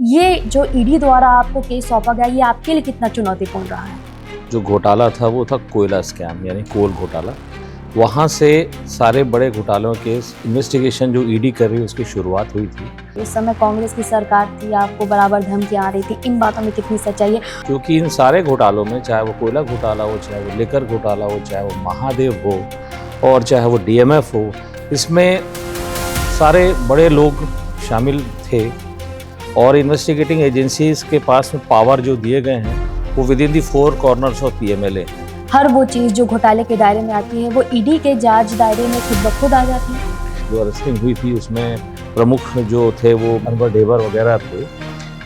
ये जो ईडी द्वारा आपको केस सौंपा गया, ये आपके लिए कितना चुनौतीपूर्ण रहा है? जो घोटाला था वो था कोयला स्कैम यानी कोल घोटाला। वहाँ से सारे बड़े घोटालों के इन्वेस्टिगेशन जो ईडी कर रही है उसकी शुरुआत हुई थी। इस समय कांग्रेस की सरकार थी, आपको बराबर धमकियां आ रही थी, इन बातों में कितनी सच्चाई है? क्योंकि इन सारे घोटालों में, चाहे वो कोयला घोटाला हो, चाहे वो लेकर घोटाला हो, चाहे वो महादेव हो और चाहे वो डीएमएफ हो, इसमें सारे बड़े लोग शामिल थे और इन्वेस्टिगेटिंग एजेंसीज के पास में पावर जो दिए गए हैं वो within the four corners of PMLA. हर वो चीज जो घोटाले के दायरे में आती है वो ईडी के जांच दायरे में खुद ब खुद आ जाती है। जो अरेस्टिंग हुई थी उसमें प्रमुख जो थे वो अनवर ढेबर वगैरह थे,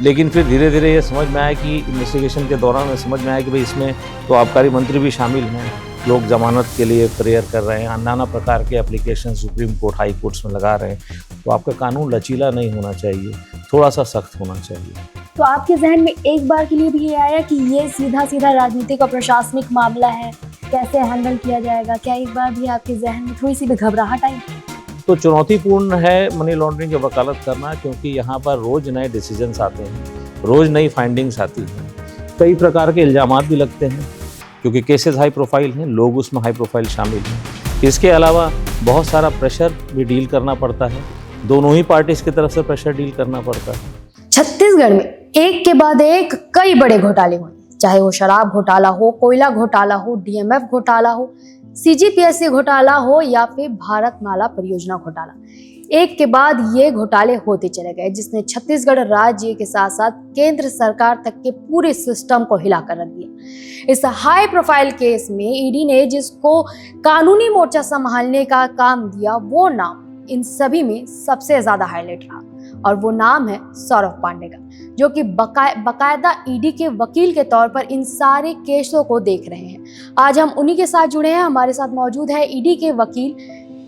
लेकिन फिर धीरे धीरे ये समझ में आया कि इन्वेस्टिगेशन के दौरान में समझ में आया कि भाई इसमें तो आबकारी मंत्री भी शामिल हैं, लोग जमानत के लिए प्रेयर कर रहे हैं, नाना प्रकार के application supreme court high courts में लगा रहे हैं, तो आपका कानून लचीला नहीं होना चाहिए, थोड़ा सा सख्त होना चाहिए। तो आपके जहन में एक बार के लिए भी ये आया कि ये सीधा सीधा राजनीतिक और प्रशासनिक मामला है, कैसे हैंडल किया जाएगा? क्या एक बार भी आपके जहन में थोड़ी सी भी घबराहट आई? तो चुनौतीपूर्ण है मनी लॉन्ड्रिंग की वकालत करना, क्योंकि यहाँ पर रोज नए डिसीजंस आते हैं, रोज नई फाइंडिंग्स आती हैं, कई प्रकार के इल्जामात भी लगते हैं, क्योंकि केसेस हाई प्रोफाइल हैं, लोग उसमें हाई प्रोफाइल शामिल हैं। इसके अलावा बहुत सारा प्रेशर भी डील करना पड़ता है, दोनों ही पार्टीज की तरफ से प्रेशर डील करना पड़ता है। छत्तीसगढ़ में एक के बाद एक कई बड़े घोटाले हुए, चाहे वो शराब घोटाला हो, कोयला घोटाला हो, डीएमएफ घोटाला हो, सीजीपीएससी घोटाला हो या फिर भारतमाला परियोजना घोटाला। एक के बाद ये घोटाले होते चले गए, जिसने छत्तीसगढ़ राज्य के साथ साथ केंद्र सरकार तक के पूरे सिस्टम को हिला कर रख दिया। इस हाई प्रोफाइल केस में ईडी ने जिसको कानूनी मोर्चा संभालने का काम दिया, वो नाम इन सभी में सबसे ज्यादा हाईलाइट रहा और वो नाम है सौरभ पांडे का, जो कि बकायदा ईडी के वकील के तौर पर इन सारे केसों को देख रहे हैं। आज हम उन्हीं के साथ जुड़े हैं, हमारे साथ मौजूद है ईडी के वकील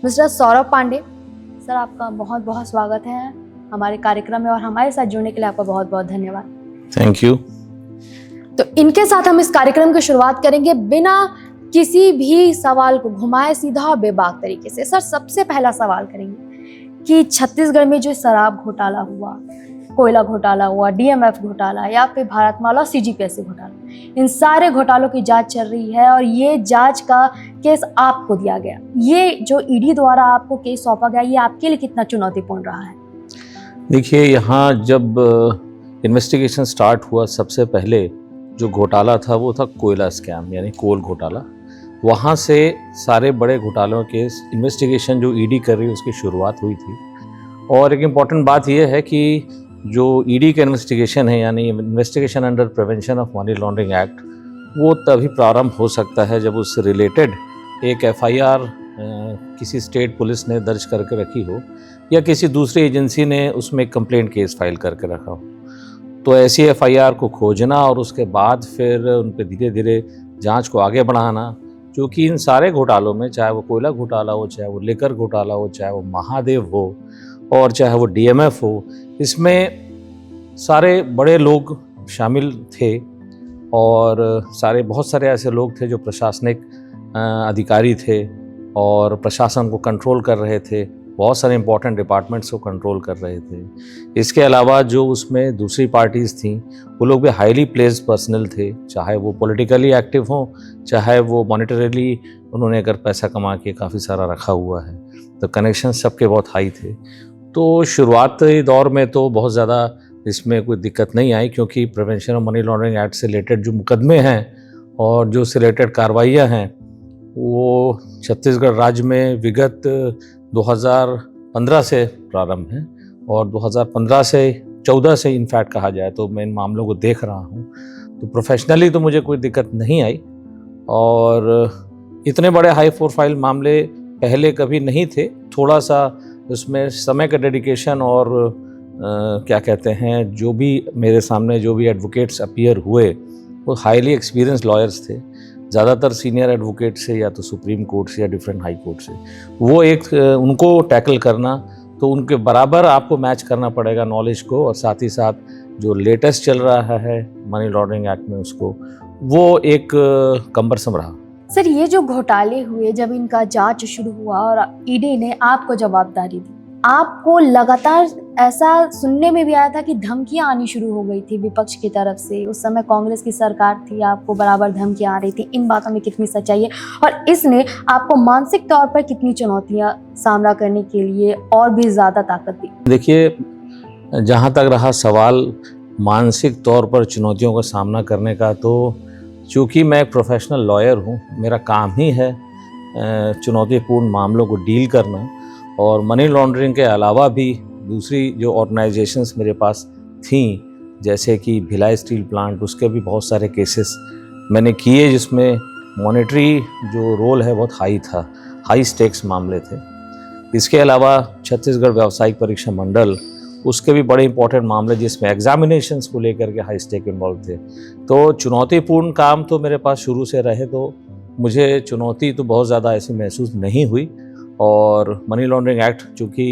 मिस्टर सौरभ पांडे। सर, आपका बहुत बहुत स्वागत है हमारे कार्यक्रम में और हमारे साथ जुड़ने के लिए आपका बहुत बहुत धन्यवाद। Thank you. तो इनके साथ हम इस कार्यक्रम की शुरुआत करेंगे बिना किसी भी सवाल को घुमाए, सीधा और बेबाक तरीके से। सर, सबसे पहला सवाल करेंगे कि छत्तीसगढ़ में जो शराब घोटाला हुआ, कोयला घोटाला हुआ, डीएमएफ घोटाला या फिर भारतमाला सीजीपीएससी घोटाला, इन सारे घोटालों की जांच चल रही है और ये जांच का केस आपको दिया गया। ये जो ईडी द्वारा आपको केस सौंपा गया, ये आपके लिए कितना चुनौतीपूर्ण रहा है? देखिए, यहाँ जब इन्वेस्टिगेशन स्टार्ट हुआ, सबसे पहले जो घोटाला था वो था कोयला स्कैम यानी कोल घोटाला। वहाँ से सारे बड़े घोटालों के इन्वेस्टिगेशन जो ईडी कर रही है उसकी शुरुआत हुई थी। और एक इम्पॉर्टेंट बात यह है कि जो ईडी का इन्वेस्टिगेशन है यानी investigation under prevention of money laundering act, वो तभी प्रारंभ हो सकता है जब उससे रिलेटेड एक एफआईआर किसी स्टेट पुलिस ने दर्ज करके रखी हो या किसी दूसरी एजेंसी ने उसमें एक कंप्लेंट केस फाइल करके रखा हो। तो ऐसी एफआईआर को खोजना और उसके बाद फिर उन पर धीरे धीरे जांच को आगे बढ़ाना, क्योंकि इन सारे घोटालों में, चाहे वो कोयला घोटाला हो, चाहे वो लेकर घोटाला हो, चाहे वो महादेव हो और चाहे वो डीएमएफ हो, इसमें सारे बड़े लोग शामिल थे और बहुत सारे ऐसे लोग थे जो प्रशासनिक अधिकारी थे और प्रशासन को कंट्रोल कर रहे थे, बहुत सारे इंपॉर्टेंट डिपार्टमेंट्स को कंट्रोल कर रहे थे। इसके अलावा जो उसमें दूसरी पार्टीज़ थीं वो लोग भी हाईली प्लेस्ड पर्सनल थे, चाहे वो पॉलिटिकली एक्टिव हों, चाहे वो मॉनिटरीली उन्होंने अगर पैसा कमा के काफ़ी सारा रखा हुआ है, तो कनेक्शन सबके बहुत हाई थे। तो शुरुआती दौर में तो बहुत ज़्यादा इसमें कोई दिक्कत नहीं आई, क्योंकि prevention of money laundering act से रिलेटेड जो मुकदमे हैं और जो से रिलेटेड कार्रवाइयाँ हैं वो छत्तीसगढ़ राज्य में विगत 2015 से प्रारंभ है और 2015 से 14 से इनफैक्ट कहा जाए तो मैं इन मामलों को देख रहा हूँ। तो प्रोफेशनली तो मुझे कोई दिक्कत नहीं आई और इतने बड़े हाई प्रोफाइल मामले पहले कभी नहीं थे। थोड़ा सा उसमें समय का डेडिकेशन और क्या कहते हैं, जो भी मेरे सामने जो भी एडवोकेट्स अपीयर हुए वो हाईली एक्सपीरियंस लॉयर्स थे, ज़्यादातर सीनियर एडवोकेट से या तो सुप्रीम कोर्ट से या डिफरेंट हाई कोर्ट से। वो एक उनको टैकल करना, तो उनके बराबर आपको मैच करना पड़ेगा नॉलेज को और साथ ही साथ जो लेटेस्ट चल रहा है मनी लॉन्ड्रिंग एक्ट में उसको, वो एक कम्बरसम रहा। सर, ये जो घोटाले हुए, जब इनका जांच शुरू हुआ और ईडी ने आपको जवाबदारी दी, आपको लगातार ऐसा सुनने में भी आया था कि धमकियां आनी शुरू हो गई थी विपक्ष की तरफ से। उस समय कांग्रेस की सरकार थी, आपको बराबर धमकियां आ रही थी। इन बातों में कितनी सच्चाई है और इसने आपको मानसिक तौर पर कितनी चुनौतियां सामना करने के लिए और भी ज़्यादा ताकत दी? देखिए, जहाँ तक रहा सवाल मानसिक तौर पर चुनौतियों का सामना करने का, तो चूँकि मैं एक प्रोफेशनल लॉयर हूँ, मेरा काम ही है चुनौतीपूर्ण मामलों को डील करना। और मनी लॉन्ड्रिंग के अलावा भी दूसरी जो ऑर्गेनाइजेशंस मेरे पास थीं, जैसे कि भिलाई स्टील प्लांट, उसके भी बहुत सारे केसेस मैंने किए जिसमें मॉनेटरी जो रोल है बहुत हाई था, हाई स्टेक्स मामले थे। इसके अलावा छत्तीसगढ़ व्यावसायिक परीक्षा मंडल, उसके भी बड़े इंपॉर्टेंट मामले जिसमें एग्जामिनेशंस को लेकर के हाई स्टेक इन्वॉल्व थे। तो चुनौतीपूर्ण काम तो मेरे पास शुरू से रहे, तो मुझे चुनौती तो बहुत ज़्यादा ऐसी महसूस नहीं हुई। और मनी लॉन्ड्रिंग एक्ट, चूँकि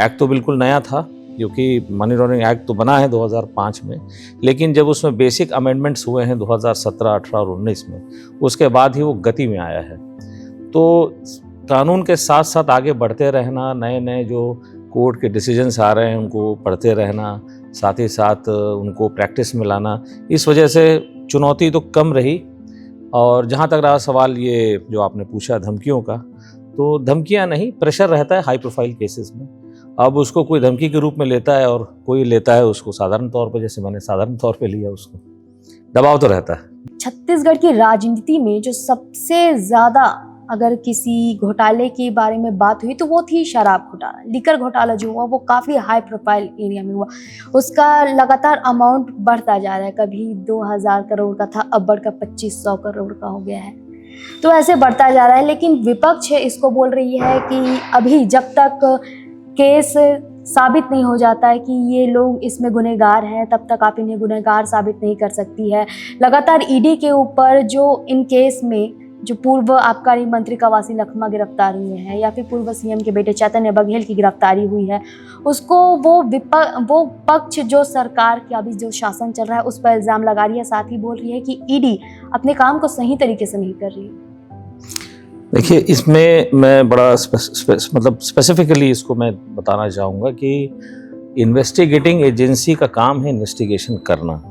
एक्ट तो बिल्कुल नया था, क्योंकि मनी लॉन्ड्रिंग एक्ट तो बना है 2005 में, लेकिन जब उसमें बेसिक अमेंडमेंट्स हुए हैं 2017, 18 और 19 में, उसके बाद ही वो गति में आया है। तो कानून के साथ साथ आगे बढ़ते रहना, नए नए जो कोर्ट के डिसीजंस आ रहे हैं उनको पढ़ते रहना, साथ ही साथ उनको प्रैक्टिस में लाना, इस वजह से चुनौती तो कम रही। और जहाँ तक रहा सवाल ये जो आपने पूछा धमकियों का, तो धमकियाँ नहीं, प्रेशर रहता है हाई प्रोफाइल केसेस में। अब उसको कोई धमकी के रूप में लेता है और कोई लेता है उसको साधारण तौर पे, जैसे मैंने साधारण तौर पे लिया, उसको दबाव तो रहता है। छत्तीसगढ़ की राजनीति में जो सबसे ज़्यादा अगर किसी घोटाले के बारे में बात हुई तो वो थी शराब घोटाला। लिकर घोटाला जो हुआ वो काफ़ी हाई प्रोफाइल एरिया में हुआ। उसका लगातार अमाउंट बढ़ता जा रहा है, कभी 2000 करोड़ का था, अब बढ़कर 2500 करोड़ का हो गया है। तो ऐसे बढ़ता जा रहा है, लेकिन विपक्ष इसको बोल रही है कि अभी जब तक केस साबित नहीं हो जाता है कि ये लोग इसमें गुनहगार हैं, तब तक आप इन्हें गुनहगार साबित नहीं कर सकती है। लगातार ईडी के ऊपर जो इन केस में जो पूर्व आबकारी मंत्री कवासी लखमा गिरफ्तार हुए हैं, या फिर पूर्व सीएम के बेटे चैतन्य बघेल की गिरफ्तारी हुई है, उसको वो पक्ष जो सरकार का अभी जो शासन चल रहा है उस पर इल्ज़ाम लगा रही है। साथ ही बोल रही है कि ईडी अपने काम को सही तरीके से नहीं कर रही है। देखिए, इसमें मैं बड़ा मतलब स्पेसिफिकली इसको मैं बताना चाहूँगा कि इन्वेस्टिगेटिंग एजेंसी का काम है इन्वेस्टिगेशन करना,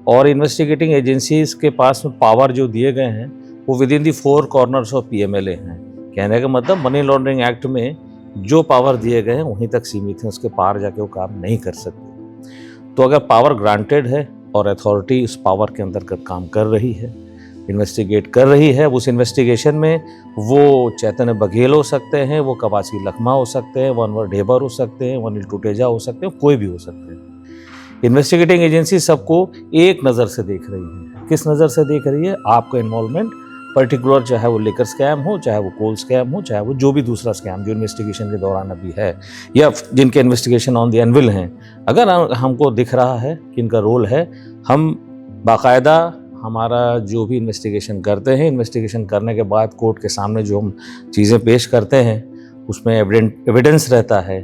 और इन्वेस्टिगेटिंग एजेंसीज के पास पावर जो दिए गए हैं वो within the 4 corners of PMLA हैं। कहने का मतलब मनी लॉन्ड्रिंग एक्ट में जो पावर दिए गए हैं वहीं तक सीमित हैं, उसके पार जाके वो काम नहीं कर सकते। तो अगर पावर ग्रांटेड है और अथॉरिटी उस पावर के अंतर्गत काम कर रही है, इन्वेस्टिगेट कर रही है, उस इन्वेस्टिगेशन में वो चैतन्य बघेल हो सकते हैं, वो कवासी लखमा हो सकते हैं, वनवर ढेबर हो सकते हैं, वनिल टुटेजा हो सकते हैं, कोई भी हो सकते हैं। इन्वेस्टिगेटिंग एजेंसी सबको एक नज़र से देख रही है। किस नज़र से देख रही है? आपका इन्वॉल्वमेंट पर्टिकुलर, चाहे वो लिकर स्कैम हो, चाहे वो कोल स्कैम हो, चाहे वो जो भी दूसरा स्कैम जो इन्वेस्टिगेशन के दौरान अभी है, या जिनके इन्वेस्टिगेशन ऑन द एनविल हैं, अगर हमको दिख रहा है कि इनका रोल है, हम बाकायदा हमारा जो भी इन्वेस्टिगेशन करते हैं, इन्वेस्टिगेशन करने के बाद कोर्ट के सामने जो हम चीज़ें पेश करते हैं उसमें एविडेंस रहता है,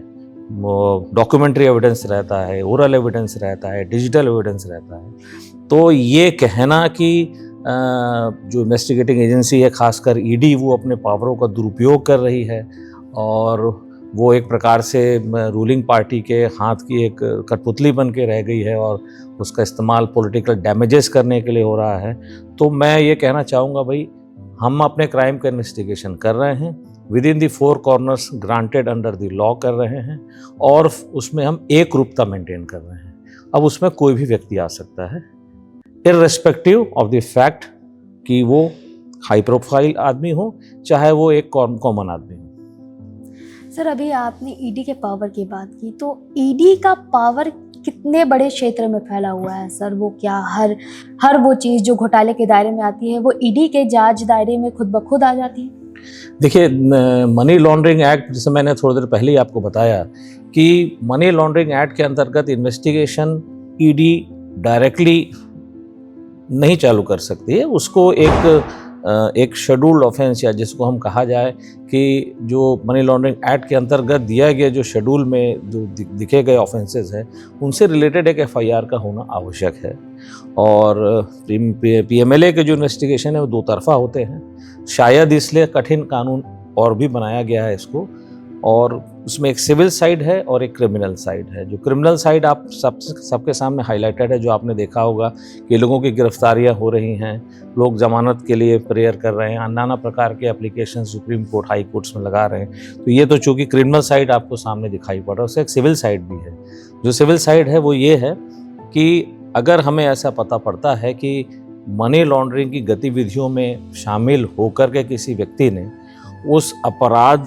डॉक्यूमेंट्री एविडेंस रहता है, ओरल एविडेंस रहता है, डिजिटल एविडेंस रहता है। तो ये कहना कि जो इन्वेस्टिगेटिंग एजेंसी है, खासकर ईडी, वो अपने पावरों का दुरुपयोग कर रही है और वो एक प्रकार से रूलिंग पार्टी के हाथ की एक कठपुतली बन के रह गई है और उसका इस्तेमाल पॉलिटिकल डैमेजेस करने के लिए हो रहा है, तो मैं ये कहना चाहूँगा भाई, हम अपने क्राइम का इन्वेस्टिगेशन कर रहे हैं, with in the 4 corners granted under the law कर रहे हैं, और उसमें हम एक रूपता मेंटेन कर रहे हैं। अब उसमें कोई भी व्यक्ति आ सकता है, इर्रेस्पेक्टिव ऑफ द फैक्ट कि वो हाई प्रोफाइल आदमी हो, चाहे वो एक कॉमन आदमी हो। सर, अभी आपने ईडी के पावर की बात की, तो ईडी का पावर कितने बड़े क्षेत्र में फैला हुआ है सर? वो क्या हर वो चीज़ जो घोटाले के दायरे में आती है वो ईडी के जांच दायरे में खुद ब खुद आ जाती है? देखिए, मनी लॉन्ड्रिंग एक्ट, जैसे मैंने थोड़ी देर पहले ही आपको बताया कि मनी लॉन्ड्रिंग एक्ट के अंतर्गत इन्वेस्टिगेशन ईडी डायरेक्टली नहीं चालू कर सकती है। उसको एक शेड्यूल्ड ऑफेंस, या जिसको हम कहा जाए कि जो मनी लॉन्ड्रिंग एक्ट के अंतर्गत दिया गया जो शेड्यूल में जो दिखे गए ऑफेंसेस हैं, उनसे रिलेटेड एक एफआईआर का होना आवश्यक है। और पीएमएलए के जो इन्वेस्टिगेशन है वो 2 तरफा होते हैं, शायद इसलिए कठिन कानून और भी बनाया गया है इसको। और उसमें एक सिविल साइड है और एक क्रिमिनल साइड है। जो क्रिमिनल साइड आप सबके सामने हाईलाइटेड है, जो आपने देखा होगा कि लोगों की गिरफ्तारियां हो रही हैं, लोग जमानत के लिए प्रेयर कर रहे हैं, नाना प्रकार के application supreme court, high courts में लगा रहे हैं। तो ये तो चूंकि क्रिमिनल साइड आपको सामने दिखाई पड़ रहा है, उससे एक सिविल साइड भी है। जो सिविल साइड है वो ये है कि अगर हमें ऐसा पता पड़ता है कि मनी लॉन्ड्रिंग की गतिविधियों में शामिल होकर के किसी व्यक्ति ने उस अपराध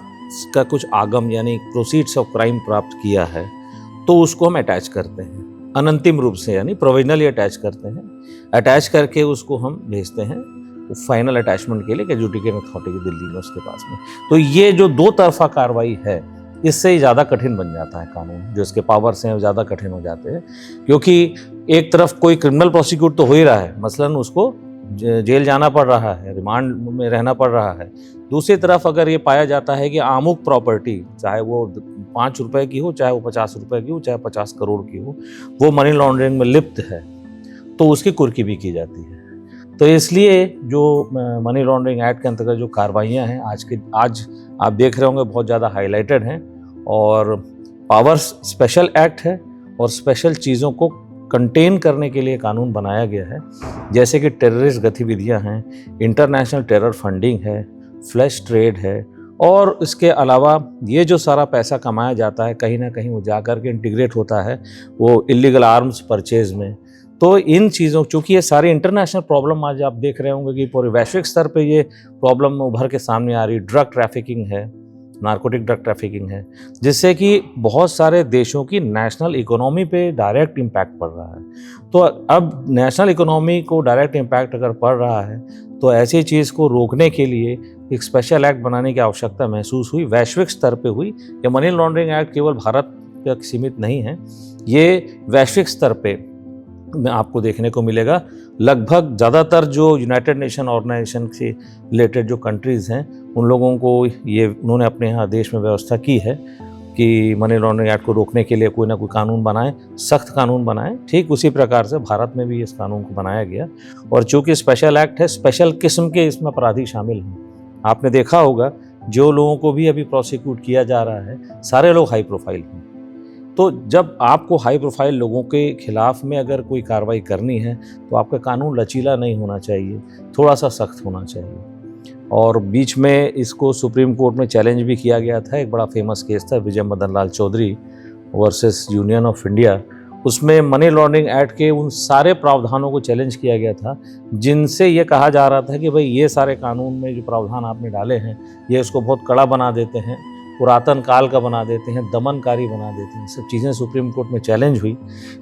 का कुछ आगम यानी प्रोसीड्स ऑफ क्राइम प्राप्त किया है, तो उसको हम अटैच करते हैं अनंतिम रूप से, यानी प्रोविजनली अटैच करते हैं। अटैच करके उसको हम भेजते हैं फाइनल अटैचमेंट के लिए एजुकेशन अथॉरिटी की दिल्ली में, उसके पास में। तो ये जो दो तरफा कार्रवाई है, इससे ही ज़्यादा कठिन बन जाता है कानून। जो इसके पावर्स हैं वो ज़्यादा कठिन हो जाते हैं, क्योंकि एक तरफ कोई क्रिमिनल प्रोसिक्यूट तो हो ही रहा है, मसलन उसको जेल जाना पड़ रहा है, रिमांड में रहना पड़ रहा है। दूसरी तरफ अगर ये पाया जाता है कि आमुक प्रॉपर्टी, चाहे वो 5 रुपए की हो, चाहे वो 50 रुपए की हो, चाहे 50 करोड़ की हो, वो मनी लॉन्ड्रिंग में लिप्त है, तो उसकी कुर्की भी की जाती है। तो इसलिए जो मनी लॉन्ड्रिंग एक्ट के अंतर्गत जो कार्रवाइयाँ हैं आज आप देख रहे होंगे बहुत ज़्यादा हाईलाइटेड हैं, और पावर्स स्पेशल एक्ट है और स्पेशल चीज़ों को कंटेन करने के लिए कानून बनाया गया है, जैसे कि टेररिस्ट गतिविधियां हैं, इंटरनेशनल टेरर फंडिंग है, फ्लैश ट्रेड है, और इसके अलावा ये जो सारा पैसा कमाया जाता है कहीं ना कहीं वो जाकर के इंटीग्रेट होता है वो इलीगल आर्म्स परचेज में। तो इन चीज़ों, चूँकि ये सारी इंटरनेशनल प्रॉब्लम आज आप देख रहे होंगे कि पूरे वैश्विक स्तर पे ये प्रॉब्लम उभर के सामने आ रही, ड्रग ट्रैफिकिंग है, नार्कोटिक ड्रग ट्रैफिकिंग है, जिससे कि बहुत सारे देशों की नेशनल इकोनॉमी पे डायरेक्ट इम्पैक्ट पड़ रहा है। तो अब नेशनल इकोनॉमी को डायरेक्ट इम्पैक्ट अगर पड़ रहा है, तो ऐसी चीज़ को रोकने के लिए एक स्पेशल एक्ट बनाने की आवश्यकता महसूस हुई, वैश्विक स्तर पे हुई। ये मनी लॉन्ड्रिंग एक्ट केवल भारत तक सीमित नहीं है, ये वैश्विक स्तर पे में आपको देखने को मिलेगा। लगभग ज़्यादातर जो यूनाइटेड नेशन ऑर्गेनाइजेशन से रिलेटेड जो कंट्रीज़ हैं, उन लोगों को ये उन्होंने अपने यहाँ देश में व्यवस्था की है कि मनी लॉन्ड्रिंग एक्ट को रोकने के लिए कोई ना कोई कानून बनाएं, सख्त कानून बनाएं। ठीक उसी प्रकार से भारत में भी इस कानून को बनाया गया, और चूँकि स्पेशल एक्ट है, स्पेशल किस्म के इसमें अपराधी शामिल हैं। आपने देखा होगा जो लोगों को भी अभी प्रोसिक्यूट किया जा रहा है, सारे लोग हाई प्रोफाइल हैं। तो जब आपको हाई प्रोफाइल लोगों के खिलाफ में अगर कोई कार्रवाई करनी है, तो आपका कानून लचीला नहीं होना चाहिए, थोड़ा सा सख्त होना चाहिए। और बीच में इसको सुप्रीम कोर्ट में चैलेंज भी किया गया था, एक बड़ा फेमस केस था Vijay Madan Lal Chaudhary versus union of India. उसमें मनी लॉन्ड्रिंग एक्ट के उन सारे प्रावधानों को चैलेंज किया गया था, जिनसे ये कहा जा रहा था कि भाई ये सारे कानून में जो प्रावधान आपने डाले हैं, ये इसको बहुत कड़ा बना देते हैं, पुरातन काल का बना देते हैं, दमनकारी बना देते हैं। सब चीज़ें सुप्रीम कोर्ट में चैलेंज हुई,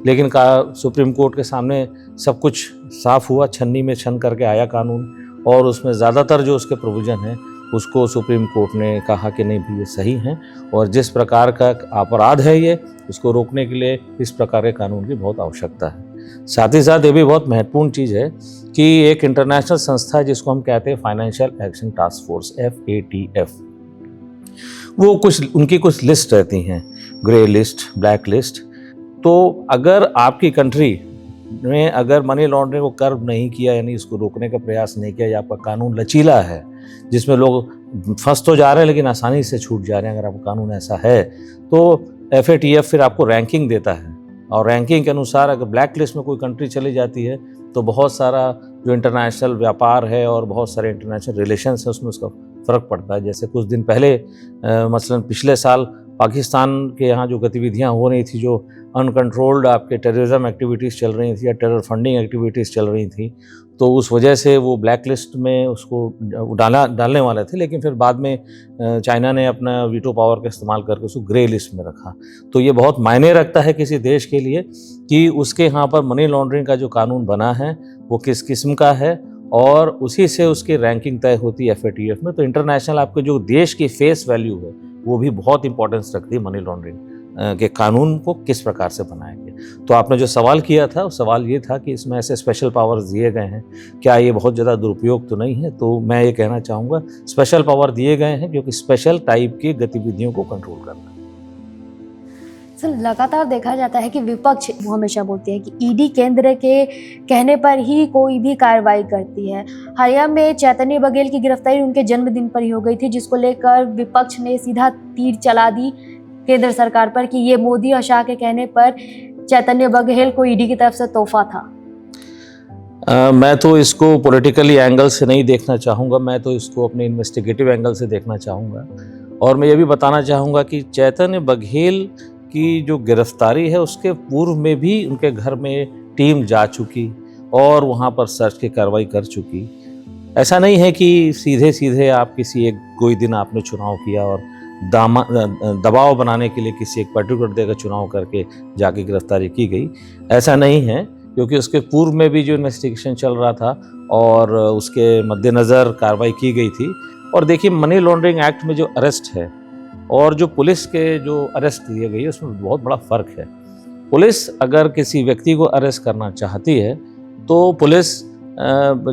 लेकिन सुप्रीम कोर्ट के सामने सब कुछ साफ हुआ, छन्नी में छन करके आया कानून, और उसमें ज़्यादातर जो उसके प्रोविज़न हैं उसको सुप्रीम कोर्ट ने कहा कि नहीं भी ये सही हैं, और जिस प्रकार का अपराध है ये, उसको रोकने के लिए इस प्रकार के कानून की बहुत आवश्यकता है। साथ ही साथ ये भी बहुत महत्वपूर्ण चीज़ है कि एक इंटरनेशनल संस्था है जिसको हम कहते हैं financial action task force, FATF, वो उनकी कुछ लिस्ट रहती हैं, ग्रे लिस्ट, ब्लैक लिस्ट। तो अगर आपकी कंट्री में अगर मनी लॉन्ड्रिंग को कर्ब नहीं किया, यानी इसको रोकने का प्रयास नहीं किया, या आपका कानून लचीला है जिसमें लोग फंस तो जा रहे हैं लेकिन आसानी से छूट जा रहे हैं, अगर आपका कानून ऐसा है, तो FATF फिर आपको रैंकिंग देता है, और रैंकिंग के अनुसार अगर ब्लैक लिस्ट में कोई कंट्री चली जाती है, तो बहुत सारा जो इंटरनेशनल व्यापार है और बहुत सारे इंटरनेशनल रिलेशंस है उसमें उसका फ़र्क पड़ता है। जैसे कुछ दिन पहले मसलन पिछले साल पाकिस्तान के यहाँ जो गतिविधियाँ हो रही थी, जो अनकंट्रोल्ड आपके टेररिज्म एक्टिविटीज़ चल रही थी या टेरर फंडिंग एक्टिविटीज़ चल रही थी, तो उस वजह से वो ब्लैक लिस्ट में उसको डालने वाले थे, लेकिन फिर बाद में चाइना ने अपना वीटो पावर का इस्तेमाल करके उसको ग्रे लिस्ट में रखा। तो ये बहुत मायने रखता है किसी देश के लिए कि उसके यहाँ पर मनी लॉन्ड्रिंग का जो कानून बना है वो किस किस्म का है, और उसी से उसकी रैंकिंग तय होती है FATF में। तो इंटरनेशनल आपके जो देश की फेस वैल्यू है वो भी बहुत इंपॉर्टेंस रखती है मनी लॉन्ड्रिंग के कानून को किस प्रकार से बनाया गया। तो आपने जो सवाल किया था, सवाल ये था कि इसमें ऐसे स्पेशल पावर्स दिए गए हैं, क्या ये बहुत ज़्यादा दुरुपयोग तो नहीं है? तो मैं ये कहना चाहूँगा स्पेशल पावर दिए गए हैं क्योंकि स्पेशल टाइप की गतिविधियों को कंट्रोल करना है। सर, लगातार देखा जाता है कि विपक्ष वो हमेशा बोलते हैं कि ईडी केंद्र के कहने पर ही कोई भी कार्रवाई करती है। हालिया में चैतन्य बघेल की गिरफ्तारी उनके जन्मदिन पर ही हो गई थी, जिसको लेकर विपक्ष ने सीधा तीर चला दी केंद्र सरकार पर कि ये मोदी और शाह के कहने पर चैतन्य बघेल को ईडी की तरफ से तोहफा था? मैं तो इसको पॉलिटिकली एंगल से नहीं देखना चाहूँगा, मैं तो इसको अपने इन्वेस्टिगेटिव एंगल से देखना चाहूँगा। और मैं ये भी बताना चाहूँगा कि चैतन्य बघेल की जो गिरफ्तारी है उसके पूर्व में भी उनके घर में टीम जा चुकी और वहाँ पर सर्च की कार्रवाई कर चुकी। ऐसा नहीं है कि सीधे सीधे आप किसी एक कोई दिन आपने चुनाव किया और दबाव बनाने के लिए किसी एक पर्टिकुलर जगह चुनाव करके जाके गिरफ्तारी की गई, ऐसा नहीं है। क्योंकि उसके पूर्व में भी जो इन्वेस्टिगेशन चल रहा था और उसके मद्देनज़र कार्रवाई की गई थी। और देखिए, मनी लॉन्ड्रिंग एक्ट में जो अरेस्ट है और जो पुलिस के जो अरेस्ट दिए गई है उसमें बहुत बड़ा फ़र्क है। पुलिस अगर किसी व्यक्ति को अरेस्ट करना चाहती है तो पुलिस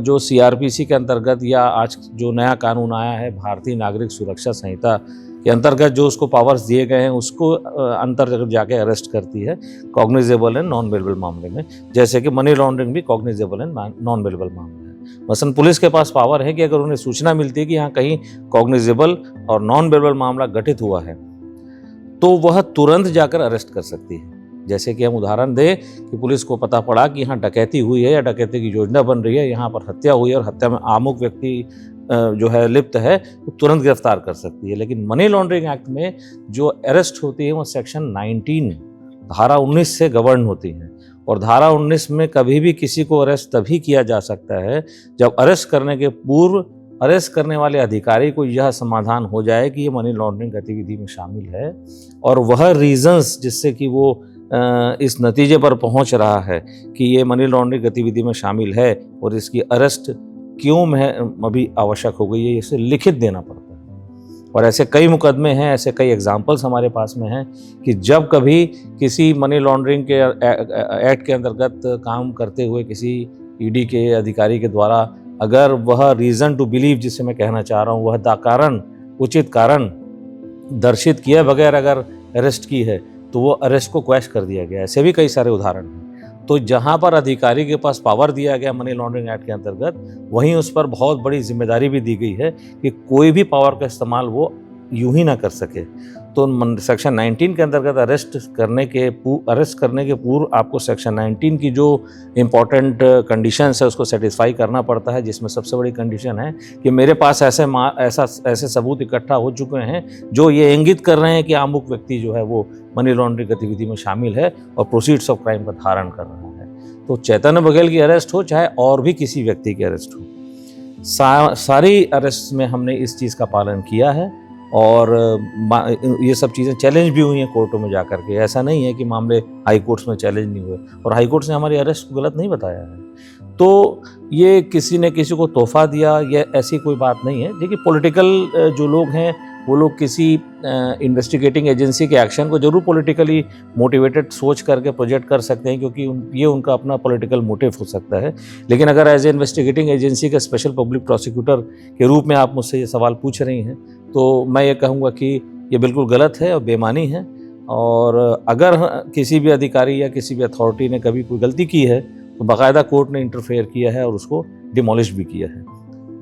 जो सीआरपीसी के अंतर्गत या आज जो नया कानून आया है भारतीय नागरिक सुरक्षा संहिता के अंतर्गत जो उसको पावर्स दिए गए हैं उसको अंतर्गत जाके अरेस्ट करती है कॉग्निजेबल एंड नॉन बेलेबल मामले में, जैसे कि मनी लॉन्ड्रिंग भी कॉग्निजेबल एंड नॉन बेलेबल मामला है। मसलन पुलिस के पास पावर है कि अगर उन्हें सूचना मिलती है कि यहाँ कहीं कॉग्निजेबल और नॉन बेलेबल मामला घटित हुआ है तो वह तुरंत जाकर अरेस्ट कर सकती है। जैसे कि हम उदाहरण दें कि पुलिस को पता पड़ा कि यहाँ डकैती हुई है या डकैती की योजना बन रही है, यहाँ पर हत्या हुई है और हत्या में आमुक व्यक्ति जो है लिप्त है, तो तुरंत गिरफ्तार कर सकती है। लेकिन मनी लॉन्ड्रिंग एक्ट में जो अरेस्ट होती है वो सेक्शन 19 धारा 19 से गवर्न होती हैं। और धारा 19 में कभी भी किसी को अरेस्ट तभी किया जा सकता है जब अरेस्ट करने के पूर्व अरेस्ट करने वाले अधिकारी को यह समाधान हो जाए कि ये मनी लॉन्ड्रिंग गतिविधि में शामिल है और वह रीजंस जिससे कि वो इस नतीजे पर पहुंच रहा है कि ये मनी लॉन्ड्रिंग गतिविधि में शामिल है और इसकी अरेस्ट क्यों में अभी आवश्यक हो गई है, इसे लिखित देना पड़ता है। और ऐसे कई मुकदमे हैं, ऐसे कई एग्जाम्पल्स हमारे पास में हैं कि जब कभी किसी मनी लॉन्ड्रिंग के एक्ट के अंतर्गत काम करते हुए किसी ईडी के अधिकारी के द्वारा अगर वह रीज़न टू बिलीव जिसे मैं कहना चाह रहा हूँ वह कारण उचित कारण दर्शित किए बगैर अगर अरेस्ट की है तो वो अरेस्ट को क्वैश कर दिया गया। ऐसे भी कई सारे उदाहरण हैं। तो जहाँ पर अधिकारी के पास पावर दिया गया मनी लॉन्ड्रिंग एक्ट के अंतर्गत, वहीं उस पर बहुत बड़ी जिम्मेदारी भी दी गई है कि कोई भी पावर का इस्तेमाल वो यूं ही ना कर सके। तो सेक्शन 19 के अंतर्गत अरेस्ट करने के पूर्व आपको सेक्शन 19 की जो इम्पोर्टेंट कंडीशंस है उसको सेटिस्फाई करना पड़ता है, जिसमें सबसे बड़ी कंडीशन है कि मेरे पास ऐसे सबूत इकट्ठा हो चुके हैं जो ये इंगित कर रहे हैं कि अमुक व्यक्ति जो है वो मनी लॉन्ड्रिंग गतिविधि में शामिल है और प्रोसीड्स ऑफ क्राइम का धारण कर रहा है। तो चैतन्य बघेल की अरेस्ट हो चाहे और भी किसी व्यक्ति की अरेस्ट हो, सारी अरेस्ट में हमने इस चीज़ का पालन किया है और ये सब चीज़ें चैलेंज भी हुई हैं कोर्टों में जाकर के। ऐसा नहीं है कि मामले हाई कोर्ट्स में चैलेंज नहीं हुए और हाई कोर्ट्स ने हमारी अरेस्ट को गलत नहीं बताया है। तो ये किसी ने किसी को तोहफा दिया, ये ऐसी कोई बात नहीं है। देखिए, पॉलिटिकल जो लोग हैं वो लोग किसी इन्वेस्टिगेटिंग एजेंसी के एक्शन को जरूर पॉलिटिकली मोटिवेटेड सोच करके प्रोजेक्ट कर सकते हैं, क्योंकि ये उनका अपना पॉलिटिकल मोटिव हो सकता है। लेकिन अगर एज ए इन्वेस्टिगेटिंग एजेंसी के स्पेशल पब्लिक प्रोसिक्यूटर के रूप में आप मुझसे ये सवाल पूछ रही हैं तो मैं ये कहूँगा कि ये बिल्कुल गलत है और बेमानी है। और अगर किसी भी अधिकारी या किसी भी अथॉरिटी ने कभी कोई गलती की है तो बाकायदा कोर्ट ने इंटरफेयर किया है और उसको डिमोलिश भी किया है।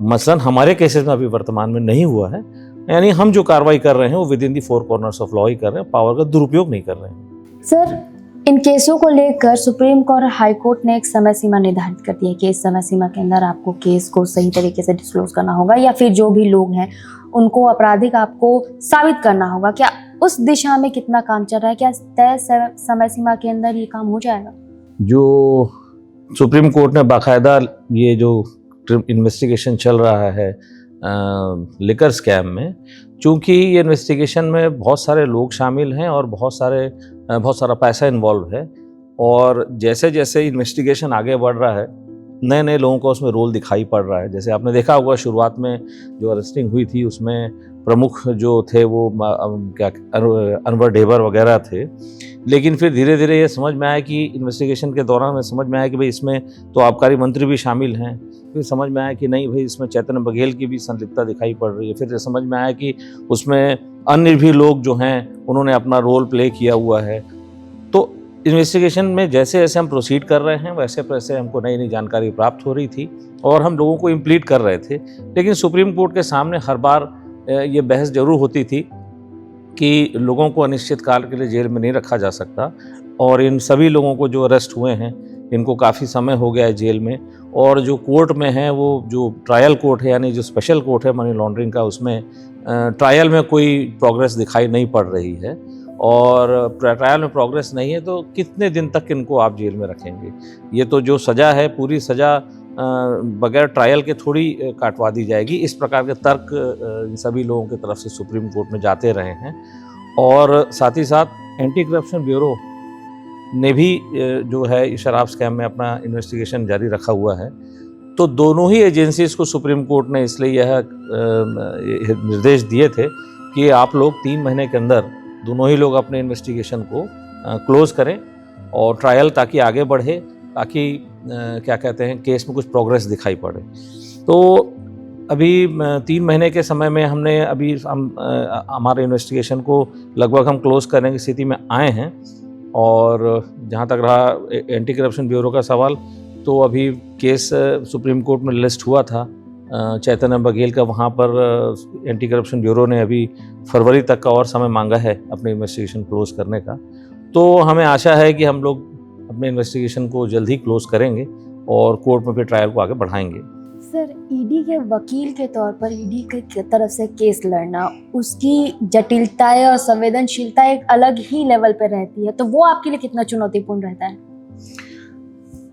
मसलन हमारे केसेस में अभी वर्तमान में नहीं हुआ है, यानी हम जो कार्रवाई कर रहे हैं वो within the four corners of law ही कर रहे हैं, पावर का दुरुपयोग नहीं कर रहे हैं। सर, इन केसों को लेकर सुप्रीम कोर्ट और हाई कोर्ट ने एक समय सीमा निर्धारित कर दी है कि इस समय सीमा के अंदर आपको केस को सही तरीके से डिस्क्लोज करना होगा या फिर जो भी लोग हैं उनको आपराधिक आपको साबित करना होगा। क्या उस दिशा में कितना काम चल रहा है? क्या तय समय सीमा के अंदर ये काम हो जाएगा? जो सुप्रीम कोर्ट ने बाकायदा ये जो इन्वेस्टिगेशन चल रहा है लिकर स्कैम में, चूँकि ये इन्वेस्टिगेशन में बहुत सारे लोग शामिल हैं और बहुत सारा पैसा इन्वॉल्व है, और जैसे जैसे इन्वेस्टिगेशन आगे बढ़ रहा है नए नए लोगों का उसमें रोल दिखाई पड़ रहा है। जैसे आपने देखा होगा शुरुआत में जो अरेस्टिंग हुई थी उसमें प्रमुख जो थे वो अनवर ढेबर वगैरह थे, लेकिन फिर धीरे धीरे ये समझ में आया कि इन्वेस्टिगेशन के दौरान में समझ में आया कि भाई इसमें तो आबकारी मंत्री भी शामिल हैं। फिर समझ में आया कि नहीं भाई इसमें चैतन्य बघेल की भी संलिप्तता दिखाई पड़ रही है। फिर समझ में आया कि उसमें अन्य भी लोग जो हैं उन्होंने अपना रोल प्ले किया हुआ है। तो इन्वेस्टिगेशन में जैसे जैसे हम प्रोसीड कर रहे हैं वैसे वैसे हमको नई नई जानकारी प्राप्त हो रही थी और हम लोगों को इम्प्लीट कर रहे थे। लेकिन सुप्रीम कोर्ट के सामने हर बार ये बहस जरूर होती थी कि लोगों को अनिश्चित काल के लिए जेल में नहीं रखा जा सकता, और इन सभी लोगों को जो अरेस्ट हुए हैं इनको काफ़ी समय हो गया है जेल में, और जो कोर्ट में है वो जो ट्रायल कोर्ट है यानी जो स्पेशल कोर्ट है मनी लॉन्ड्रिंग का, उसमें ट्रायल में कोई प्रोग्रेस दिखाई नहीं पड़ रही है, और ट्रायल में प्रोग्रेस नहीं है तो कितने दिन तक इनको आप जेल में रखेंगे। ये तो जो सज़ा है पूरी सज़ा बगैर ट्रायल के थोड़ी काटवा दी जाएगी, इस प्रकार के तर्क इन सभी लोगों की तरफ से सुप्रीम कोर्ट में जाते रहे हैं। और साथ ही साथ एंटी करप्शन ब्यूरो ने भी जो है शराब स्कैम में अपना इन्वेस्टिगेशन जारी रखा हुआ है। तो दोनों ही एजेंसीज को सुप्रीम कोर्ट ने इसलिए यह निर्देश दिए थे कि आप लोग 3 महीने के अंदर दोनों ही लोग अपने इन्वेस्टिगेशन को क्लोज करें और ट्रायल ताकि आगे बढ़े, ताकि क्या कहते हैं केस में कुछ प्रोग्रेस दिखाई पड़े। तो अभी 3 महीने के समय में हमने हमारे इन्वेस्टिगेशन को लगभग हम क्लोज करने की स्थिति में आए हैं। और जहाँ तक रहा एंटी करप्शन ब्यूरो का सवाल, तो अभी केस सुप्रीम कोर्ट में लिस्ट हुआ था चैतन्य बघेल का, वहाँ पर एंटी करप्शन ब्यूरो ने अभी फरवरी तक का और समय मांगा है अपने इन्वेस्टिगेशन क्लोज करने का। तो हमें आशा है कि हम लोग अपने इन्वेस्टिगेशन को जल्द ही क्लोज करेंगे और कोर्ट में फिर ट्रायल को आगे बढ़ाएंगे। सर, ईडी के वकील के तौर पर ईडी की तरफ से केस लड़ना, उसकी जटिलता और संवेदनशीलता एक अलग ही लेवल पर रहती है, तो वो आपके लिए कितना चुनौतीपूर्ण रहता है?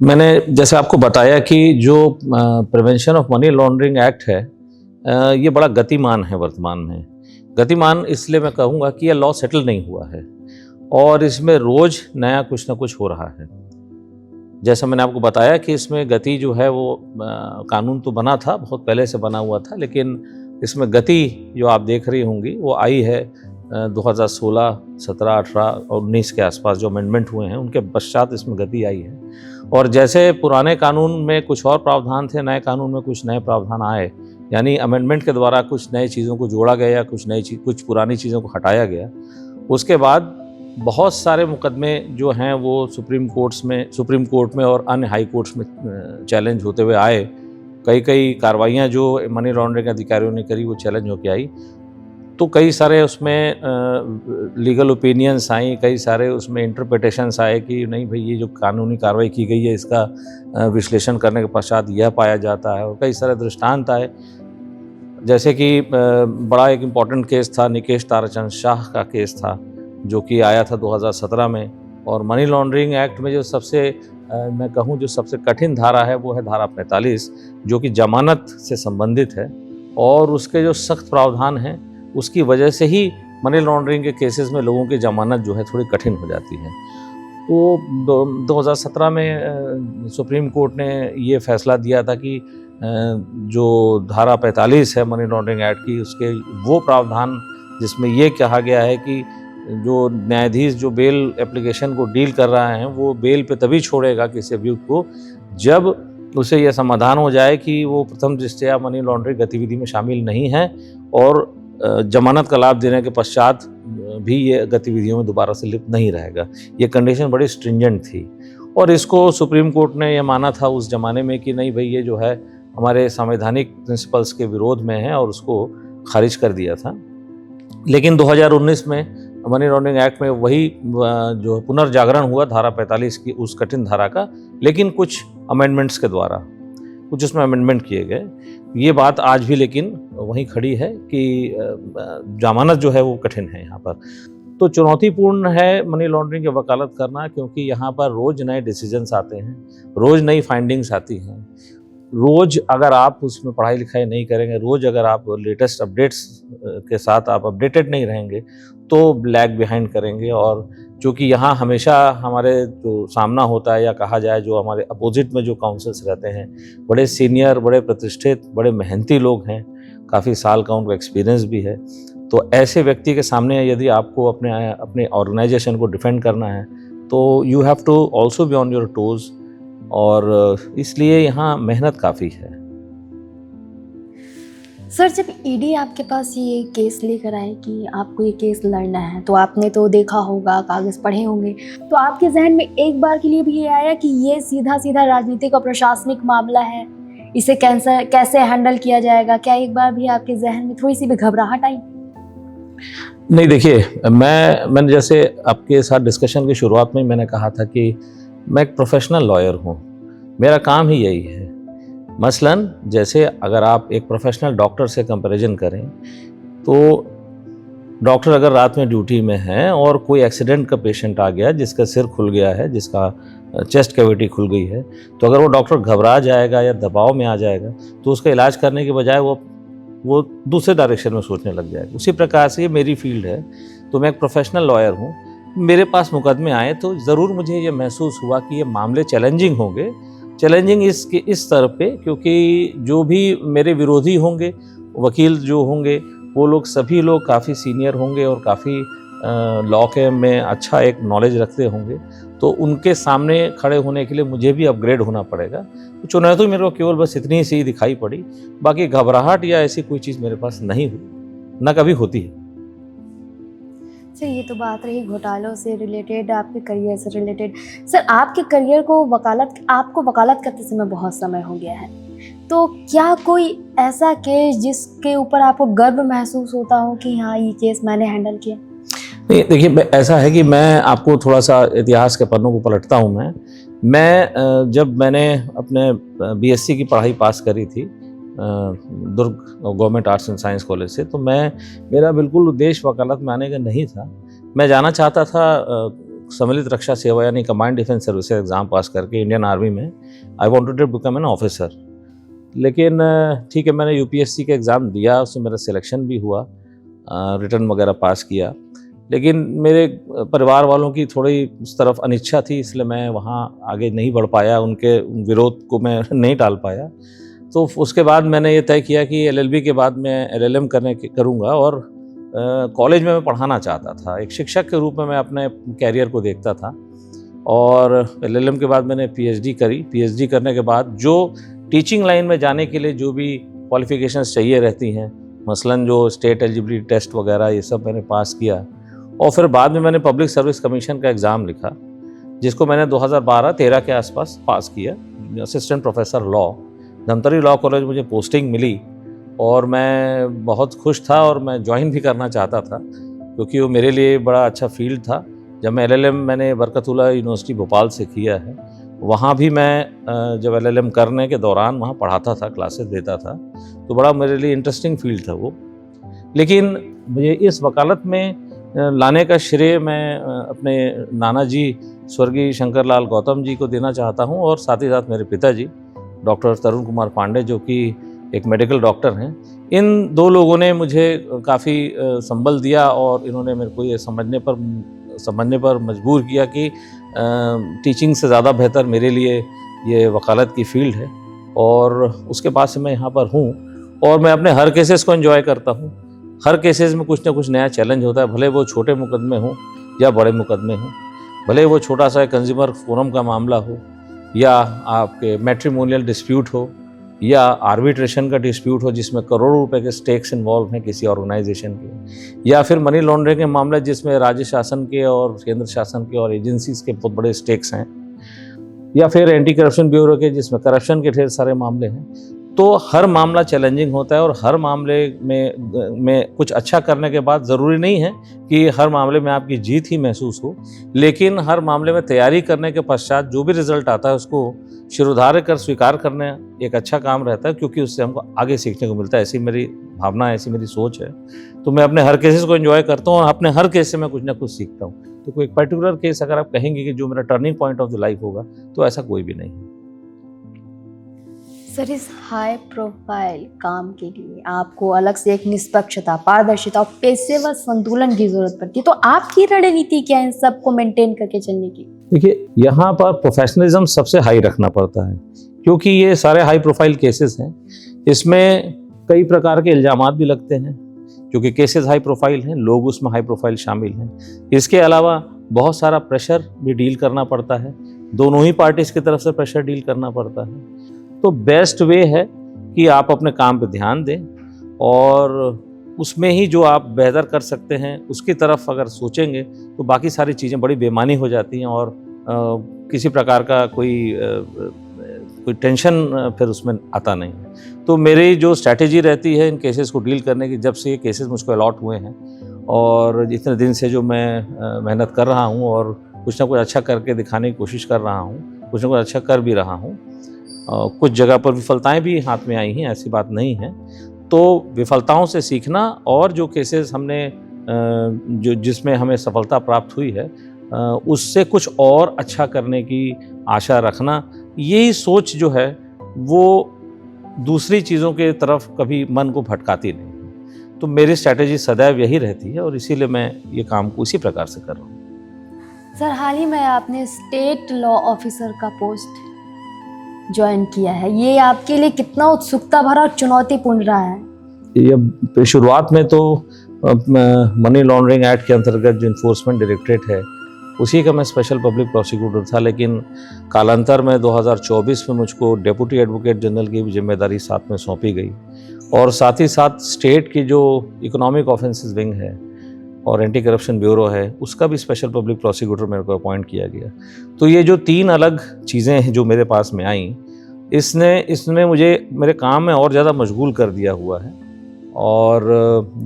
मैंने जैसे आपको बताया कि जो prevention of money laundering act है ये बड़ा गतिमान है वर्तमान में। गतिमान इसलिए मैं कहूँगा कि यह लॉ सेटल नहीं हुआ है और इसमें रोज़ नया कुछ ना कुछ हो रहा है। जैसा मैंने आपको बताया कि इसमें गति जो है वो कानून तो बना था, बहुत पहले से बना हुआ था, लेकिन इसमें गति जो आप देख रही होंगी वो आई है 2016, 17, 18 और 19 के आसपास जो अमेंडमेंट हुए हैं उनके पश्चात इसमें गति आई है। और जैसे पुराने कानून में कुछ और प्रावधान थे, नए कानून में कुछ नए प्रावधान आए, यानी अमेंडमेंट के द्वारा कुछ नई चीज़ों को जोड़ा गया, कुछ पुरानी चीज़ों को हटाया गया। उसके बाद बहुत सारे मुकदमे जो हैं वो सुप्रीम कोर्ट में और अन्य हाई कोर्ट्स में चैलेंज होते हुए आए। कई कार्रवाइयाँ जो मनी लॉन्ड्रिंग अधिकारियों ने करी वो चैलेंज होकर आई। तो कई सारे उसमें लीगल ओपिनियंस आई, कई सारे उसमें इंटरप्रिटेशंस आए कि नहीं भाई ये जो कानूनी कार्रवाई की गई है इसका विश्लेषण करने के पश्चात यह पाया जाता है। और कई सारे दृष्टांत आए, जैसे कि बड़ा एक इम्पॉर्टेंट केस था, निकेश ताराचंद शाह का केस था जो कि आया था 2017 में। और मनी लॉन्ड्रिंग एक्ट में जो सबसे मैं कहूँ जो सबसे कठिन धारा है वो है धारा 45, जो कि जमानत से संबंधित है, और उसके जो सख्त प्रावधान हैं उसकी वजह से ही मनी लॉन्ड्रिंग के केसेस में लोगों की जमानत जो है थोड़ी कठिन हो जाती है। तो 2017 में सुप्रीम कोर्ट ने ये फैसला दिया था कि जो धारा 45 है मनी लॉन्ड्रिंग एक्ट की, उसके वो प्रावधान जिसमें ये कहा गया है कि जो न्यायाधीश जो बेल एप्लीकेशन को डील कर रहा है वो बेल पे तभी छोड़ेगा किसी अभियुक्त को जब उसे यह समाधान हो जाए कि वो प्रथम दृष्टया मनी लॉन्ड्रिंग गतिविधि में शामिल नहीं है और जमानत का लाभ देने के पश्चात भी ये गतिविधियों में दोबारा से लिप्त नहीं रहेगा। ये कंडीशन बड़ी स्ट्रिंजेंट थी और इसको सुप्रीम कोर्ट ने यह माना था उस ज़माने में कि नहीं भाई ये जो है हमारे संवैधानिक प्रिंसिपल्स के विरोध में है और उसको खारिज कर दिया था। लेकिन 2019 में मनी लॉन्ड्रिंग एक्ट में वही जो पुनर्जागरण हुआ धारा 45 की, उस कठिन धारा का, लेकिन कुछ अमेंडमेंट्स के द्वारा कुछ उसमें अमेंडमेंट किए गए। ये बात आज भी लेकिन वहीं खड़ी है कि जमानत जो है वो कठिन है यहाँ पर। तो चुनौतीपूर्ण है मनी लॉन्ड्रिंग की वकालत करना, क्योंकि यहाँ पर रोज़ नए डिसीजंस आते हैं, रोज़ नई फाइंडिंग्स आती हैं। रोज़ अगर आप उसमें पढ़ाई लिखाई नहीं करेंगे, रोज़ अगर आप लेटेस्ट अपडेट्स के साथ आप अपडेटेड नहीं रहेंगे तो लैग बिहाइंड करेंगे। और चूँकि यहाँ हमेशा हमारे जो सामना होता है या कहा जाए जो हमारे अपोजिट में जो काउंसल्स रहते हैं बड़े सीनियर, बड़े प्रतिष्ठित, बड़े मेहनती लोग हैं, काफ़ी साल का उनको एक्सपीरियंस भी है। तो ऐसे व्यक्ति के सामने यदि आपको अपने ऑर्गेनाइजेशन को डिफेंड करना है तो you have to also be on your toes, और इसलिए यहाँ मेहनत काफ़ी है। सर, जब ईडी आपके पास ये केस लेकर आए कि आपको ये केस लड़ना है, तो आपने तो देखा होगा, कागज़ पढ़े होंगे, तो आपके जहन में एक बार के लिए भी ये आया कि ये सीधा सीधा राजनीतिक और प्रशासनिक मामला है, इसे कैसे हैंडल किया जाएगा? क्या एक बार भी आपके जहन में थोड़ी सी भी घबराहट आई? नहीं, देखिए, मैंने जैसे आपके साथ डिस्कशन की शुरुआत में मैंने कहा था कि मैं एक प्रोफेशनल लॉयर हूँ, मेरा काम ही यही है। मसलन जैसे अगर आप एक प्रोफेशनल डॉक्टर से कंपैरिजन करें, तो डॉक्टर अगर रात में ड्यूटी में है और कोई एक्सीडेंट का पेशेंट आ गया जिसका सिर खुल गया है, जिसका चेस्ट कैविटी खुल गई है, तो अगर वो डॉक्टर घबरा जाएगा या दबाव में आ जाएगा, तो उसका इलाज करने के बजाय वो दूसरे डायरेक्शन में सोचने लग जाएगा। उसी प्रकार से ये मेरी फील्ड है, तो मैं एक प्रोफेशनल लॉयर हूँ। मेरे पास मुकदमे आए तो ज़रूर मुझे ये महसूस हुआ कि ये मामले चैलेंजिंग होंगे। चैलेंजिंग इस स्तर पे, क्योंकि जो भी मेरे विरोधी होंगे, वकील जो होंगे, वो लोग सभी लोग काफ़ी सीनियर होंगे और काफ़ी लॉ के में अच्छा एक नॉलेज रखते होंगे, तो उनके सामने खड़े होने के लिए मुझे भी अपग्रेड होना पड़ेगा। तो चुनौती मेरे को केवल बस इतनी सी ही दिखाई पड़ी, बाकी घबराहट या ऐसी कोई चीज़ मेरे पास नहीं हुई, ना कभी होती है। सर, ये तो बात रही घोटालों से रिलेटेड, आपके करियर से रिलेटेड। सर, आपके करियर को आपको वकालत करते समय बहुत समय हो गया है, तो क्या कोई ऐसा केस जिसके ऊपर आपको गर्व महसूस होता हो कि हाँ, ये केस मैंने हैंडल किया? नहीं, देखिए, ऐसा है कि मैं आपको थोड़ा-सा इतिहास के पन्नों को पलटता हूँ मैं जब मैंने अपने बीएससी की पढ़ाई पास करी थी Durg government arts and science college से, तो मेरा बिल्कुल उद्देश्य वकालत में आने का नहीं था। मैं जाना चाहता था सम्मिलित रक्षा सेवा यानी combined defence services exam pass करके इंडियन आर्मी में I wanted to become an officer. लेकिन ठीक है, मैंने यूपीएससी का एग्ज़ाम दिया, उसमें मेरा सिलेक्शन भी हुआ, रिटर्न वगैरह पास किया। लेकिन मेरे परिवार वालों की थोड़ी उस तरफ अनिच्छा थी, इसलिए मैं वहाँ आगे नहीं बढ़ पाया, उनके विरोध को मैं नहीं टाल पाया। तो उसके बाद मैंने ये तय किया कि एलएलबी के बाद मैं एलएलएम करूँगा, और कॉलेज में मैं पढ़ाना चाहता था। एक शिक्षक के रूप में मैं अपने कैरियर को देखता था, और एलएलएम के बाद मैंने पीएचडी करी। पीएचडी करने के बाद जो टीचिंग लाइन में जाने के लिए जो भी क्वालिफ़िकेशंस चाहिए रहती हैं, मसलन जो स्टेट एलिजिबिलिटी टेस्ट वगैरह, ये सब मैंने पास किया। और फिर बाद में मैंने पब्लिक सर्विस कमीशन का एग्ज़ाम लिखा, जिसको मैंने 2012-13 के आसपास पास किया। Assistant professor law, Dhamtari law college मुझे पोस्टिंग मिली, और मैं बहुत खुश था, और मैं ज्वाइन भी करना चाहता था, क्योंकि वो मेरे लिए बड़ा अच्छा फील्ड था। जब मैं एलएलएम मैंने बरकतुल्लाह यूनिवर्सिटी भोपाल से किया है, वहाँ भी मैं जब एलएलएम करने के दौरान वहाँ पढ़ाता था, क्लासेस देता था, तो बड़ा मेरे लिए इंटरेस्टिंग फील्ड था वो। लेकिन मुझे इस वकालत में लाने का श्रेय मैं अपने नाना जी स्वर्गीय शंकर लाल गौतम जी को देना चाहता हूँ, और साथ ही साथ मेरे पिताजी डॉक्टर तरुण कुमार पांडे, जो कि एक मेडिकल डॉक्टर हैं। इन दो लोगों ने मुझे काफ़ी संबल दिया, और इन्होंने मेरे को ये समझने पर मजबूर किया कि टीचिंग से ज़्यादा बेहतर मेरे लिए ये वकालत की फील्ड है। और उसके बाद से मैं यहाँ पर हूँ, और मैं अपने हर केसेस को एंजॉय करता हूँ। हर केसेस में कुछ ना कुछ नया चैलेंज होता है, भले वो छोटे मुकदमे हों या बड़े मुकदमे हों, भले वो छोटा सा कंज्यूमर फोरम का मामला हो, या आपके मैट्रिमोनियल डिस्प्यूट हो, या आर्बिट्रेशन का डिस्प्यूट हो जिसमें करोड़ों रुपए के स्टेक्स इन्वॉल्व हैं किसी ऑर्गेनाइजेशन के, या फिर मनी लॉन्ड्रिंग के मामले जिसमें राज्य शासन के और केंद्र शासन के और एजेंसीज के बहुत बड़े स्टेक्स हैं, या फिर एंटी करप्शन ब्यूरो के जिसमें करप्शन के ढेर सारे मामले हैं। तो हर मामला चैलेंजिंग होता है, और हर मामले में कुछ अच्छा करने के बाद ज़रूरी नहीं है कि हर मामले में आपकी जीत ही महसूस हो, लेकिन हर मामले में तैयारी करने के पश्चात जो भी रिजल्ट आता है उसको शिरोधार्य कर स्वीकार करना एक अच्छा काम रहता है, क्योंकि उससे हमको आगे सीखने को मिलता है। ऐसी मेरी भावना है, ऐसी मेरी सोच है। तो मैं अपने हर केसेस को एंजॉय करता हूँ, और अपने हर केस से मैं कुछ ना कुछ सीखता हूँ। तो कोई एक पर्टिकुलर केस अगर आप कहेंगे कि जो मेरा turning point of the life होगा, तो ऐसा कोई भी नहीं है। सर, इस हाई प्रोफाइल काम के लिए आपको अलग से एक निष्पक्षता, पारदर्शिता और पेशेवर संतुलन की जरूरत पड़ती है, तो आपकी रणनीति क्या है इन सबको मेंटेन करके चलने की? देखिए, यहाँ पर प्रोफेशनलिज्म सबसे हाई रखना पड़ता है, क्योंकि ये सारे हाई प्रोफाइल केसेस हैं। इसमें कई प्रकार के इल्जामात भी लगते हैं, क्योंकि केसेस हाई प्रोफाइल हैं, लोग उसमें हाई प्रोफाइल शामिल हैं। इसके अलावा बहुत सारा प्रेशर भी डील करना पड़ता है, दोनों ही पार्टीज की तरफ से प्रेशर डील करना पड़ता है। तो बेस्ट वे है कि आप अपने काम पे ध्यान दें, और उसमें ही जो आप बेहतर कर सकते हैं उसकी तरफ अगर सोचेंगे, तो बाकी सारी चीज़ें बड़ी बेमानी हो जाती हैं, और किसी प्रकार का कोई टेंशन फिर उसमें आता नहीं है। तो मेरी जो स्ट्रैटेजी रहती है इन केसेस को डील करने की, जब से ये केसेस मुझको अलॉट हुए हैं, और इतने दिन से जो मैं मेहनत कर रहा हूँ और कुछ ना कुछ अच्छा करके दिखाने की कोशिश कर रहा हूँ, कुछ ना कुछ अच्छा कर भी रहा हूँ। कुछ जगह पर विफलताएं भी हाथ में आई हैं, ऐसी बात नहीं है। तो विफलताओं से सीखना और जो केसेस हमने जो जिसमें हमें सफलता प्राप्त हुई है, उससे कुछ और अच्छा करने की आशा रखना, यही सोच जो है वो दूसरी चीज़ों के तरफ कभी मन को भटकाती नहीं है। तो मेरी स्ट्रैटेजी सदैव यही रहती है और इसीलिए मैं ये काम को इसी प्रकार से कर रहा हूँ। सर, हाल ही में आपने स्टेट लॉ ऑफिसर का पोस्ट ज्वाइन किया है, ये आपके लिए कितना उत्सुकता भरा और चुनौतीपूर्ण रहा है? ये शुरुआत में तो मनी लॉन्ड्रिंग एक्ट के अंतर्गत जो इन्फोर्समेंट डायरेक्टरेट है उसी का मैं स्पेशल पब्लिक प्रोसिक्यूटर था, लेकिन कालांतर में 2024 में मुझको डेप्यूटी एडवोकेट जनरल की भी जिम्मेदारी साथ में सौंपी गई और साथ ही साथ स्टेट की जो इकोनॉमिक ऑफेंसेस विंग है और एंटी करप्शन ब्यूरो है उसका भी स्पेशल पब्लिक प्रोसिक्यूटर मेरे को अपॉइंट किया गया। तो ये जो 3 अलग चीज़ें हैं जो मेरे पास में आई, इसने मुझे मेरे काम में और ज़्यादा मशगूल कर दिया हुआ है। और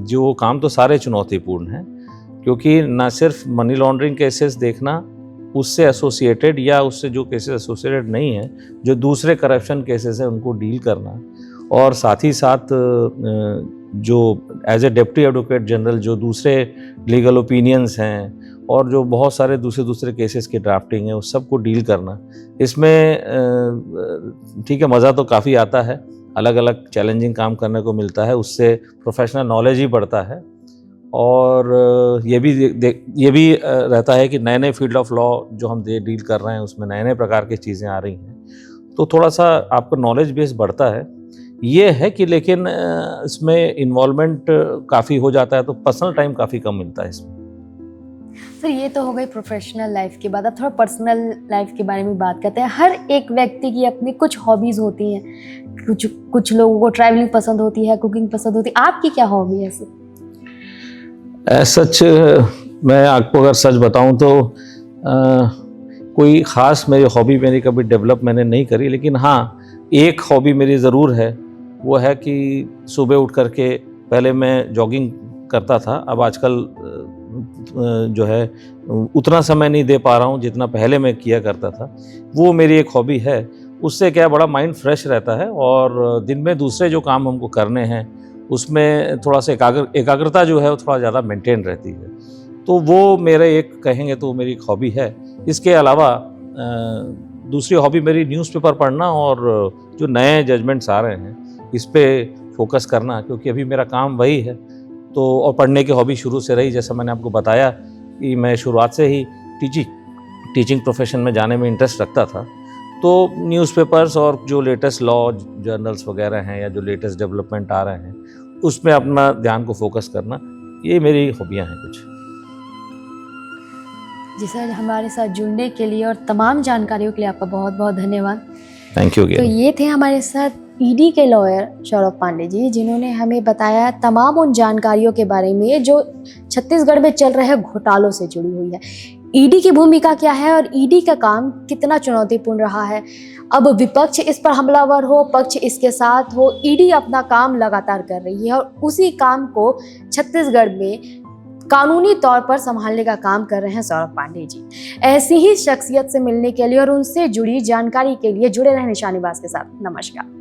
जो काम तो सारे चुनौतीपूर्ण हैं, क्योंकि ना सिर्फ मनी लॉन्ड्रिंग केसेस देखना, उससे एसोसिएटेड या उससे जो केसेस एसोसिएटेड नहीं है, जो दूसरे करप्शन केसेस हैं उनको डील करना, और साथ ही साथ जो as a deputy advocate general जो दूसरे लीगल ओपिनियंस हैं और जो बहुत सारे दूसरे केसेस की ड्राफ्टिंग है उस सब को डील करना, इसमें ठीक है मज़ा तो काफ़ी आता है, अलग अलग चैलेंजिंग काम करने को मिलता है, उससे प्रोफेशनल नॉलेज ही बढ़ता है। और ये भी रहता है कि नए नए फील्ड ऑफ लॉ जो हम डील कर रहे हैं उसमें नए नए प्रकार की चीज़ें आ रही हैं, तो थोड़ा सा आपका नॉलेज बेस बढ़ता है। ये है कि लेकिन इसमें इन्वॉल्वमेंट काफ़ी हो जाता है, तो पर्सनल टाइम काफ़ी कम मिलता है इसमें। सर, ये तो हो गई प्रोफेशनल लाइफ की बात। अब थोड़ा पर्सनल लाइफ के बारे में बात करते हैं। हर एक व्यक्ति की अपनी कुछ हॉबीज़ होती हैं, कुछ लोगों को ट्रैवलिंग पसंद होती है, कुकिंग पसंद होती है, आपकी क्या हॉबी है? सच मैं आपको अगर सच बताऊं तो कोई ख़ास मेरी हॉबी मेरी कभी डेवलप मैंने नहीं करी, लेकिन हाँ एक हॉबी मेरी ज़रूर है, वो है कि सुबह उठ करके पहले मैं जॉगिंग करता था, अब आजकल जो है उतना समय नहीं दे पा रहा हूँ जितना पहले मैं किया करता था। वो मेरी एक हॉबी है। उससे क्या बड़ा माइंड फ्रेश रहता है और दिन में दूसरे जो काम हमको करने हैं उसमें थोड़ा सा एकाग्रता जो है वो थोड़ा ज़्यादा मेंटेन रहती है। तो वो मेरे एक कहेंगे तो मेरी एक हॉबी है। इसके अलावा दूसरी हॉबी मेरी न्यूज़पेपर पढ़ना और जो नए जजमेंट्स आ रहे हैं इस पे फोकस करना, क्योंकि अभी मेरा काम वही है। तो और पढ़ने की हॉबी शुरू से रही, जैसा मैंने आपको बताया कि मैं शुरुआत से ही टीचिंग प्रोफेशन में जाने में इंटरेस्ट रखता था। तो न्यूज़पेपर्स और जो लेटेस्ट लॉ जर्नल्स वगैरह हैं या जो लेटेस्ट डेवलपमेंट आ रहे हैं उसमें अपना ध्यान को फोकस करना, ये मेरी हॉबियाँ हैं कुछ। जी सर, हमारे साथ जुड़ने के लिए और तमाम जानकारियों के लिए आपका बहुत बहुत धन्यवाद। Thank you. तो ये थे हमारे साथ ईडी के लॉयर सौरभ पांडे जी, जिन्होंने हमें बताया तमाम उन जानकारियों के बारे में जो छत्तीसगढ़ में चल रहे घोटालों से जुड़ी हुई है। ईडी की भूमिका क्या है और ईडी का काम कितना चुनौतीपूर्ण रहा है। अब विपक्ष इस पर हमलावर हो, पक्ष इसके साथ हो, ईडी अपना काम लगातार कर रही है और उसी काम को छत्तीसगढ़ में कानूनी तौर पर संभालने का काम कर रहे हैं सौरभ पांडे जी। ऐसी ही शख्सियत से मिलने के लिए और उनसे जुड़ी जानकारी के लिए जुड़े रहें निशानेबाज के साथ। नमस्कार।